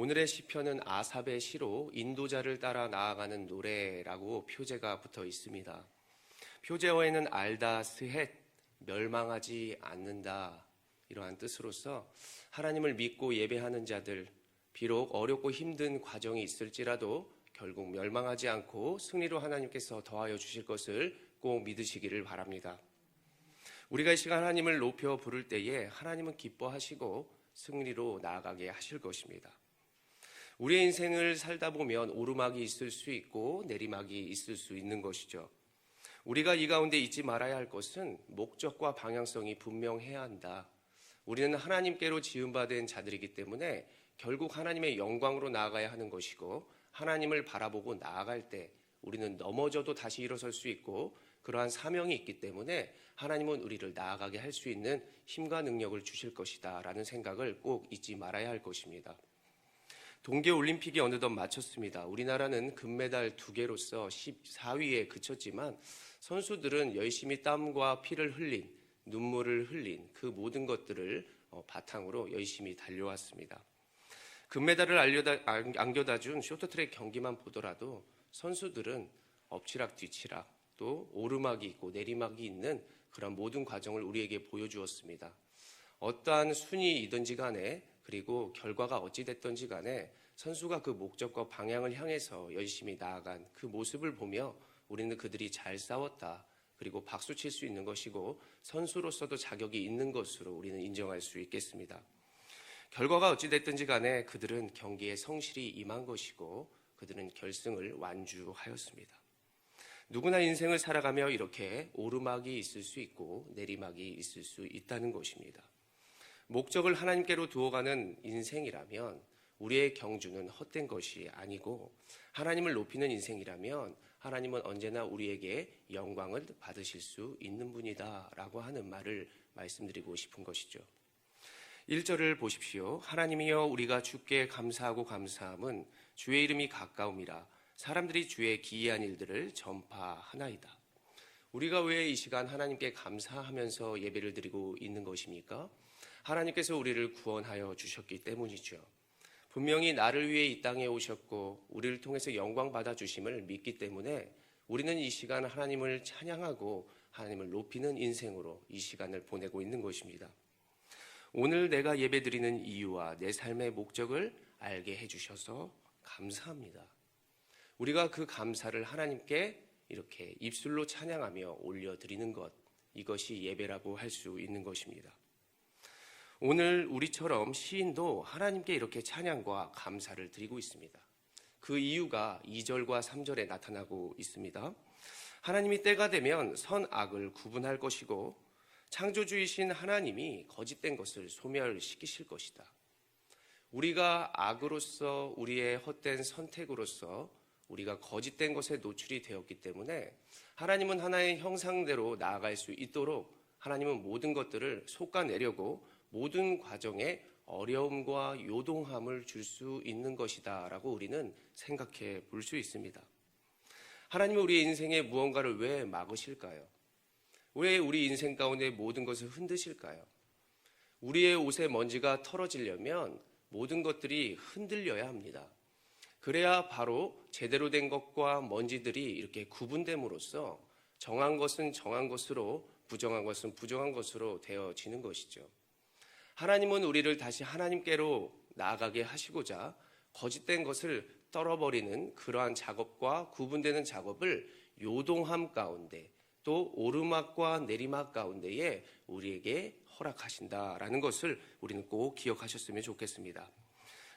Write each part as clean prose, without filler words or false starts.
오늘의 시편은 아삽의 시로 인도자를 따라 나아가는 노래라고 표제가 붙어 있습니다. 표제어에는 알다, 스헷, 멸망하지 않는다 이러한 뜻으로서 하나님을 믿고 예배하는 자들, 비록 어렵고 힘든 과정이 있을지라도 결국 멸망하지 않고 승리로 하나님께서 더하여 주실 것을 꼭 믿으시기를 바랍니다. 우리가 이 시간 하나님을 높여 부를 때에 하나님은 기뻐하시고 승리로 나아가게 하실 것입니다. 우리의 인생을 살다 보면 오르막이 있을 수 있고 내리막이 있을 수 있는 것이죠. 우리가 이 가운데 잊지 말아야 할 것은 목적과 방향성이 분명해야 한다. 우리는 하나님께로 지음받은 자들이기 때문에 결국 하나님의 영광으로 나아가야 하는 것이고, 하나님을 바라보고 나아갈 때 우리는 넘어져도 다시 일어설 수 있고 그러한 사명이 있기 때문에 하나님은 우리를 나아가게 할 수 있는 힘과 능력을 주실 것이다 라는 생각을 꼭 잊지 말아야 할 것입니다. 동계올림픽이 어느덧 마쳤습니다. 우리나라는 금메달 2개로서 14위에 그쳤지만 선수들은 열심히 땀과 피를 흘린, 눈물을 흘린 그 모든 것들을 바탕으로 열심히 달려왔습니다. 금메달을 안겨다 준 쇼트트랙 경기만 보더라도 선수들은 엎치락 뒤치락 또 오르막이 있고 내리막이 있는 그런 모든 과정을 우리에게 보여주었습니다. 어떠한 순위이든지 간에, 그리고 결과가 어찌 됐든지 간에 선수가 그 목적과 방향을 향해서 열심히 나아간 그 모습을 보며 우리는 그들이 잘 싸웠다, 그리고 박수 칠 수 있는 것이고 선수로서도 자격이 있는 것으로 우리는 인정할 수 있겠습니다. 결과가 어찌 됐든지 간에 그들은 경기에 성실히 임한 것이고 그들은 결승을 완주하였습니다. 누구나 인생을 살아가며 이렇게 오르막이 있을 수 있고 내리막이 있을 수 있다는 것입니다. 목적을 하나님께로 두어가는 인생이라면 우리의 경주는 헛된 것이 아니고, 하나님을 높이는 인생이라면 하나님은 언제나 우리에게 영광을 받으실 수 있는 분이다 라고 하는 말을 말씀드리고 싶은 것이죠. 1절을 보십시오. 하나님이여 우리가 주께 감사하고 감사함은 주의 이름이 가까움이라 사람들이 주의 기이한 일들을 전파하나이다. 우리가 왜 이 시간 하나님께 감사하면서 예배를 드리고 있는 것입니까? 하나님께서 우리를 구원하여 주셨기 때문이죠. 분명히 나를 위해 이 땅에 오셨고 우리를 통해서 영광 받아주심을 믿기 때문에 우리는 이 시간 하나님을 찬양하고 하나님을 높이는 인생으로 이 시간을 보내고 있는 것입니다. 오늘 내가 예배드리는 이유와 내 삶의 목적을 알게 해주셔서 감사합니다. 우리가 그 감사를 하나님께 이렇게 입술로 찬양하며 올려드리는 것, 이것이 예배라고 할 수 있는 것입니다. 오늘 우리처럼 시인도 하나님께 이렇게 찬양과 감사를 드리고 있습니다. 그 이유가 2절과 3절에 나타나고 있습니다. 하나님이 때가 되면 선악을 구분할 것이고 창조주이신 하나님이 거짓된 것을 소멸시키실 것이다. 우리가 악으로서, 우리의 헛된 선택으로서 우리가 거짓된 것에 노출이 되었기 때문에 하나님은 하나의 형상대로 나아갈 수 있도록 하나님은 모든 것들을 솎아내려고 모든 과정에 어려움과 요동함을 줄 수 있는 것이다 라고 우리는 생각해 볼 수 있습니다. 하나님은 우리의 인생에 무언가를 왜 막으실까요? 왜 우리 인생 가운데 모든 것을 흔드실까요? 우리의 옷에 먼지가 털어지려면 모든 것들이 흔들려야 합니다. 그래야 바로 제대로 된 것과 먼지들이 이렇게 구분됨으로써 정한 것은 정한 것으로, 부정한 것은 부정한 것으로 되어지는 것이죠. 하나님은 우리를 다시 하나님께로 나아가게 하시고자 거짓된 것을 떨어버리는 그러한 작업과 구분되는 작업을 요동함 가운데, 또 오르막과 내리막 가운데에 우리에게 허락하신다라는 것을 우리는 꼭 기억하셨으면 좋겠습니다.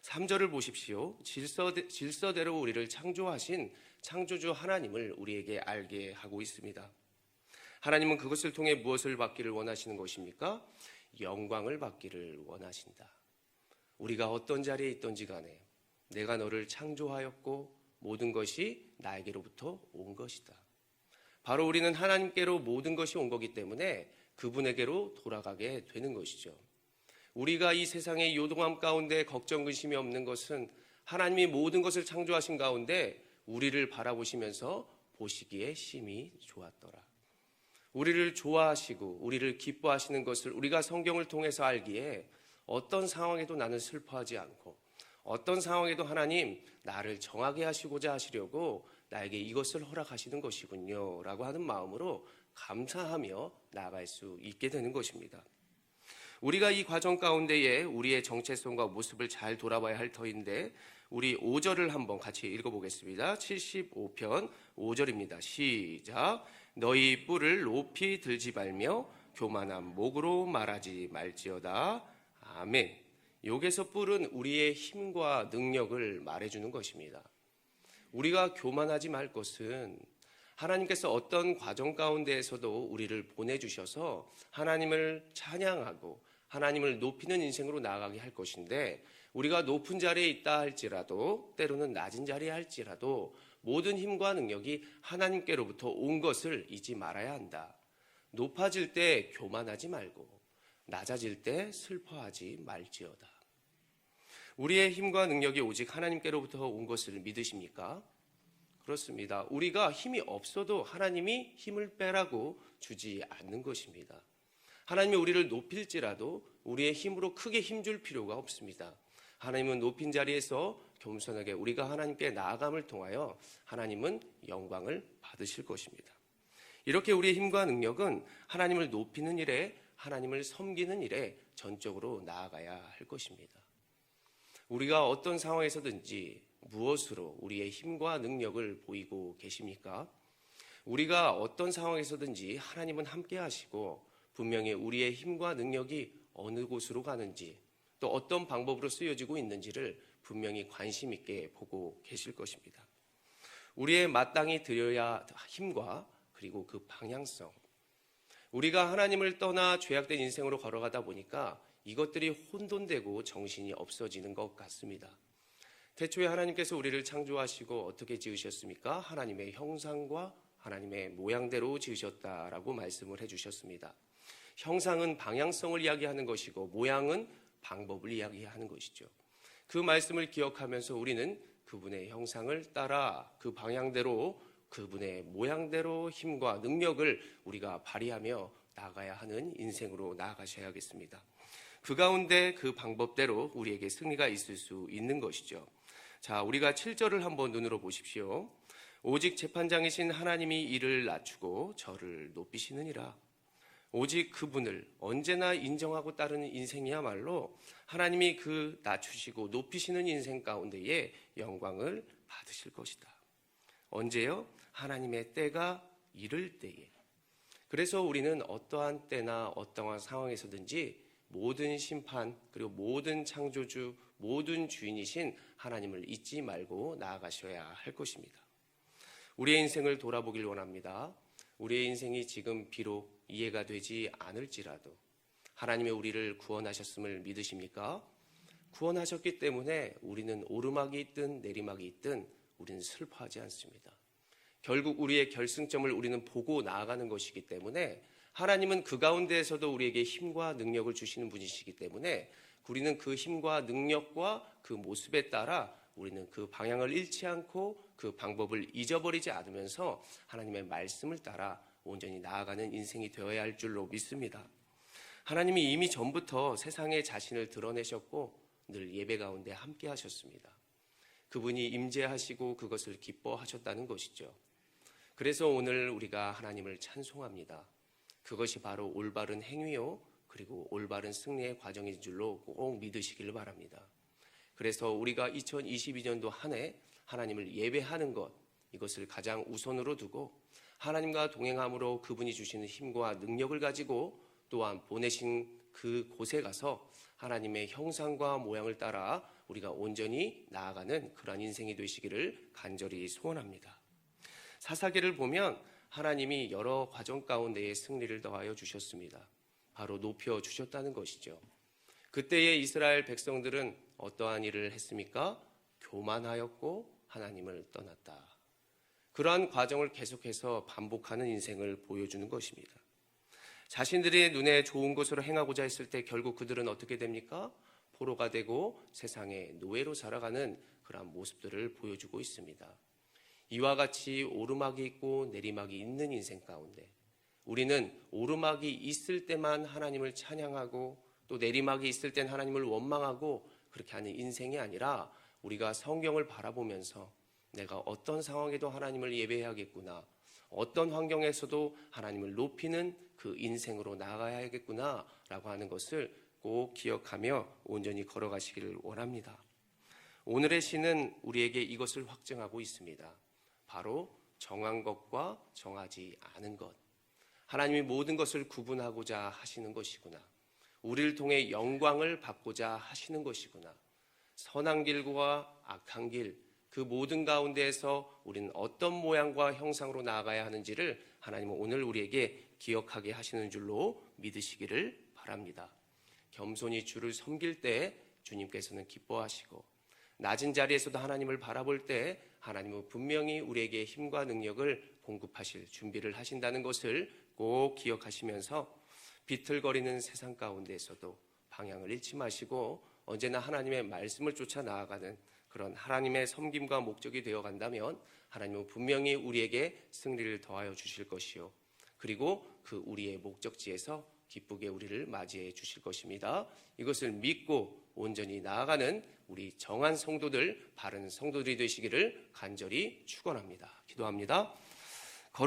3절을 보십시오. 질서대로 우리를 창조하신 창조주 하나님을 우리에게 알게 하고 있습니다. 하나님은 그것을 통해 무엇을 받기를 원하시는 것입니까? 영광을 받기를 원하신다. 우리가 어떤 자리에 있든지 간에 내가 너를 창조하였고 모든 것이 나에게로부터 온 것이다. 바로 우리는 하나님께로 모든 것이 온 거기 때문에 그분에게로 돌아가게 되는 것이죠. 우리가 이 세상의 요동함 가운데 걱정 근심이 없는 것은 하나님이 모든 것을 창조하신 가운데 우리를 바라보시면서 보시기에 심히 좋았더라. 우리를 좋아하시고 우리를 기뻐하시는 것을 우리가 성경을 통해서 알기에 어떤 상황에도 나는 슬퍼하지 않고, 어떤 상황에도 하나님 나를 정하게 하시고자 하시려고 나에게 이것을 허락하시는 것이군요 라고 하는 마음으로 감사하며 나아갈 수 있게 되는 것입니다. 우리가 이 과정 가운데에 우리의 정체성과 모습을 잘 돌아봐야 할 터인데 우리 5절을 한번 같이 읽어보겠습니다. 75편 5절입니다. 시작. 너희 뿔을 높이 들지 말며 교만한 목으로 말하지 말지어다. 아멘. 여기서 뿔은 우리의 힘과 능력을 말해주는 것입니다. 우리가 교만하지 말 것은 하나님께서 어떤 과정 가운데에서도 우리를 보내주셔서 하나님을 찬양하고 하나님을 높이는 인생으로 나아가게 할 것인데 우리가 높은 자리에 있다 할지라도 때로는 낮은 자리에 할지라도 모든 힘과 능력이 하나님께로부터 온 것을 잊지 말아야 한다. 높아질 때 교만하지 말고 낮아질 때 슬퍼하지 말지어다. 우리의 힘과 능력이 오직 하나님께로부터 온 것을 믿으십니까? 그렇습니다. 우리가 힘이 없어도 하나님이 힘을 빼라고 주지 않는 것입니다. 하나님이 우리를 높일지라도 우리의 힘으로 크게 힘줄 필요가 없습니다. 하나님은 높인 자리에서 겸손하게 우리가 하나님께 나아감을 통하여 하나님은 영광을 받으실 것입니다. 이렇게 우리의 힘과 능력은 하나님을 높이는 일에 하나님을 섬기는 일에 전적으로 나아가야 할 것입니다. 우리가 어떤 상황에서든지 무엇으로 우리의 힘과 능력을 보이고 계십니까? 우리가 어떤 상황에서든지 하나님은 함께 하시고 분명히 우리의 힘과 능력이 어느 곳으로 가는지 또 어떤 방법으로 쓰여지고 있는지를 분명히 관심 있게 보고 계실 것입니다. 우리의 마땅히 드려야 힘과 그리고 그 방향성, 우리가 하나님을 떠나 죄악된 인생으로 걸어가다 보니까 이것들이 혼돈되고 정신이 없어지는 것 같습니다. 태초에 하나님께서 우리를 창조하시고 어떻게 지으셨습니까? 하나님의 형상과 하나님의 모양대로 지으셨다라고 말씀을 해주셨습니다. 형상은 방향성을 이야기하는 것이고 모양은 방법을 이야기하는 것이죠. 그 말씀을 기억하면서 우리는 그분의 형상을 따라 그 방향대로 그분의 모양대로 힘과 능력을 우리가 발휘하며 나아가야 하는 인생으로 나아가셔야겠습니다. 그 가운데 그 방법대로 우리에게 승리가 있을 수 있는 것이죠. 자, 우리가 7절을 한번 눈으로 보십시오. 오직 재판장이신 하나님이 이를 낮추고 저를 높이시느니라. 오직 그분을 언제나 인정하고 따르는 인생이야말로 하나님이 그 낮추시고 높이시는 인생 가운데에 영광을 받으실 것이다. 언제요? 하나님의 때가 이를 때에. 그래서 우리는 어떠한 때나 어떠한 상황에서든지 모든 심판 그리고 모든 창조주 모든 주인이신 하나님을 잊지 말고 나아가셔야 할 것입니다. 우리의 인생을 돌아보길 원합니다. 우리의 인생이 지금 비록 이해가 되지 않을지라도 하나님의 우리를 구원하셨음을 믿으십니까? 구원하셨기 때문에 우리는 오르막이 있든 내리막이 있든 우리는 슬퍼하지 않습니다. 결국 우리의 결승점을 우리는 보고 나아가는 것이기 때문에 하나님은 그 가운데에서도 우리에게 힘과 능력을 주시는 분이시기 때문에 우리는 그 힘과 능력과 그 모습에 따라 우리는 그 방향을 잃지 않고 그 방법을 잊어버리지 않으면서 하나님의 말씀을 따라 온전히 나아가는 인생이 되어야 할 줄로 믿습니다. 하나님이 이미 전부터 세상에 자신을 드러내셨고 늘 예배 가운데 함께 하셨습니다. 그분이 임재하시고 그것을 기뻐하셨다는 것이죠. 그래서 오늘 우리가 하나님을 찬송합니다. 그것이 바로 올바른 행위요 그리고 올바른 승리의 과정인 줄로 꼭 믿으시길 바랍니다. 그래서 우리가 2022년도 한 해 하나님을 예배하는 것 이것을 가장 우선으로 두고 하나님과 동행함으로 그분이 주시는 힘과 능력을 가지고 또한 보내신 그 곳에 가서 하나님의 형상과 모양을 따라 우리가 온전히 나아가는 그러한 인생이 되시기를 간절히 소원합니다. 사사기를 보면 하나님이 여러 과정 가운데에 승리를 더하여 주셨습니다. 바로 높여 주셨다는 것이죠. 그때의 이스라엘 백성들은 어떠한 일을 했습니까? 교만하였고 하나님을 떠났다. 그러한 과정을 계속해서 반복하는 인생을 보여주는 것입니다. 자신들의 눈에 좋은 것으로 행하고자 했을 때 결국 그들은 어떻게 됩니까? 포로가 되고 세상의 노예로 살아가는 그러한 모습들을 보여주고 있습니다. 이와 같이 오르막이 있고 내리막이 있는 인생 가운데 우리는 오르막이 있을 때만 하나님을 찬양하고 또 내리막이 있을 땐 하나님을 원망하고 그렇게 하는 인생이 아니라 우리가 성경을 바라보면서 내가 어떤 상황에도 하나님을 예배해야겠구나, 어떤 환경에서도 하나님을 높이는 그 인생으로 나아가야겠구나 라고 하는 것을 꼭 기억하며 온전히 걸어가시기를 원합니다. 오늘의 시는 우리에게 이것을 확증하고 있습니다. 바로 정한 것과 정하지 않은 것. 하나님이 모든 것을 구분하고자 하시는 것이구나. 우리를 통해 영광을 받고자 하시는 것이구나. 선한 길과 악한 길, 그 모든 가운데에서 우리는 어떤 모양과 형상으로 나아가야 하는지를 하나님은 오늘 우리에게 기억하게 하시는 줄로 믿으시기를 바랍니다. 겸손히 주를 섬길 때 주님께서는 기뻐하시고, 낮은 자리에서도 하나님을 바라볼 때 하나님은 분명히 우리에게 힘과 능력을 공급하실 준비를 하신다는 것을 꼭 기억하시면서 비틀거리는 세상 가운데에서도 방향을 잃지 마시고 언제나 하나님의 말씀을 쫓아 나아가는 그런 하나님의 섬김과 목적이 되어 간다면 하나님은 분명히 우리에게 승리를 더하여 주실 것이요, 그리고 그 우리의 목적지에서 기쁘게 우리를 맞이해 주실 것입니다. 이것을 믿고 온전히 나아가는 우리 정한 성도들, 바른 성도들이 되시기를 간절히 축원합니다. 기도합니다.